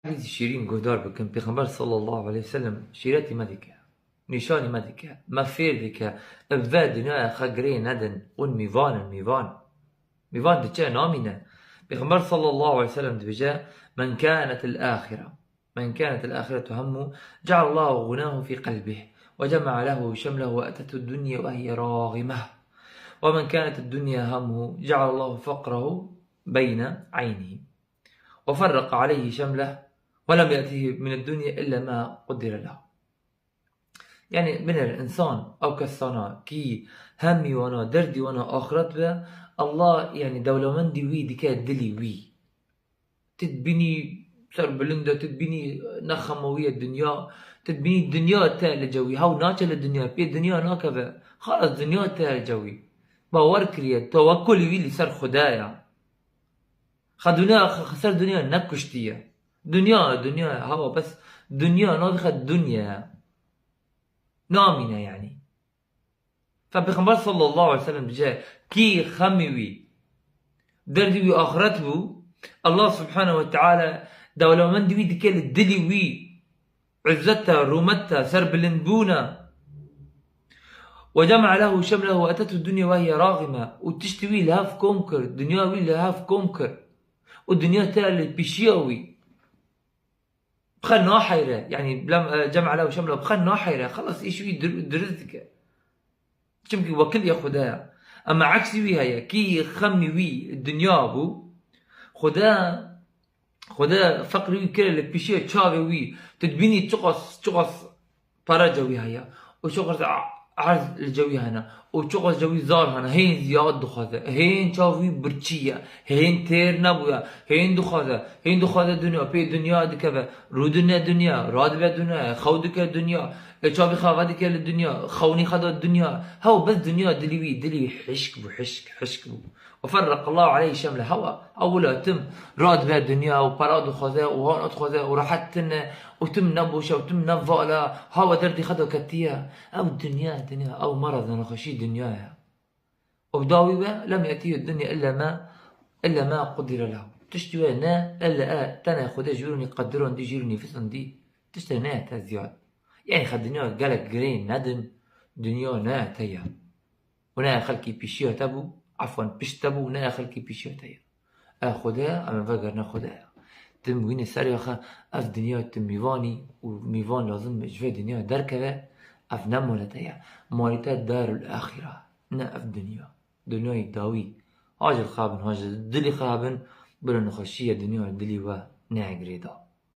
حديث شيرين قدار بكم پیغمبر صلى الله عليه وسلم شيراتي مدكة نشاني مدكة مفير دكة ابدا دنيا خقري ندن ميفان دكة نامنة پیغمبر صلى الله عليه وسلم دبجا من كانت الآخرة همه جعل الله غناه في قلبه وجمع له شمله وأتته الدنيا وهي راغمة ومن كانت الدنيا همه جعل الله فقره بين عينه وفرق عليه شمله ولم يأته من الدنيا إلا ما قدر له. يعني من الإنسان أو كالصنع كي همي وانا دردي وانا آخرت به الله يعني دولمندي وي دي كاد دلي وي تتبني سر بلنده تتبني نخموية الدنيا تتبني الدنيا تال جوي هاو ناچل الدنيا بي الدنيا ناكبه خلاص الدنيا تال جوي باور كريت توكل وي لسر خدايا خدنا خسر دنيا نكشتيه دنيا هوا بس دنيا ناضخة الدنيا نامنة يعني. فبيغمبر صلى الله عليه وسلم جاء كي خموي دردوي آخرته الله سبحانه وتعالى دولة من دوي دكال الدلوي عزتها رومتها سرب لنبونا وجمع له شمله وأتته الدنيا وهي راغمة وتشتوي لها في كونكر دنياوي لها في كونكر والدنيا تالي بشياوي بخل ناحيرة يعني بلام جمع له شمله بخل ناحيرة خلص إيشوي درزك شمكي وكل يا خدا أما عكسي ويها يا كي خمي وي الدنيا بو خدا فقري وي كلا لبشيه تشاوي وي تدبيني تقص فرجة ويها يا وشقص عرض الجوي هنا وشقص جوي زار هنا هين زياد دخاذة هين شافي برشية هين تير نبويا هين دخاذة دنيا بي دنيا دكبه رودنا دنيا رادبة دنيا خودك دنيا شافي خاغدك للدنيا خوني خذ الدنيا هو بس دنيا دلي حشك بو وفرق الله عليه شمل هوا أولا تم راد بها الدنيا وبراد خذا وهون خذا وراحتنا وتم نبوشة وتم نفالا هوا دردي خذا كتيا أو الدنيا أو مرض أنا خشي دنياها وبداوي لم يأتيه الدنيا إلا ما قدر له تشتوى نا إلا تنا خذا جيروني قدرون دي جيروني فسن دي تشتوى نا تزياد يعني خد الدنيا قالك جرين ندم دنيا نا تيا ونا خلكي بيشيها تبو عفوا بيشتبو نا خلكي بيشيها تيا خدا أما فقر ناخدها تم وين سري أخا أف دنيا تم ميفاني وميفان لازم جفا دنيا دركبه أف نمولتها مالتا دار الآخرة نا أف دنيا داوي هاج الخابن هاج دلي خابن بلا نخشية دنيا دلي و ناعق ريدا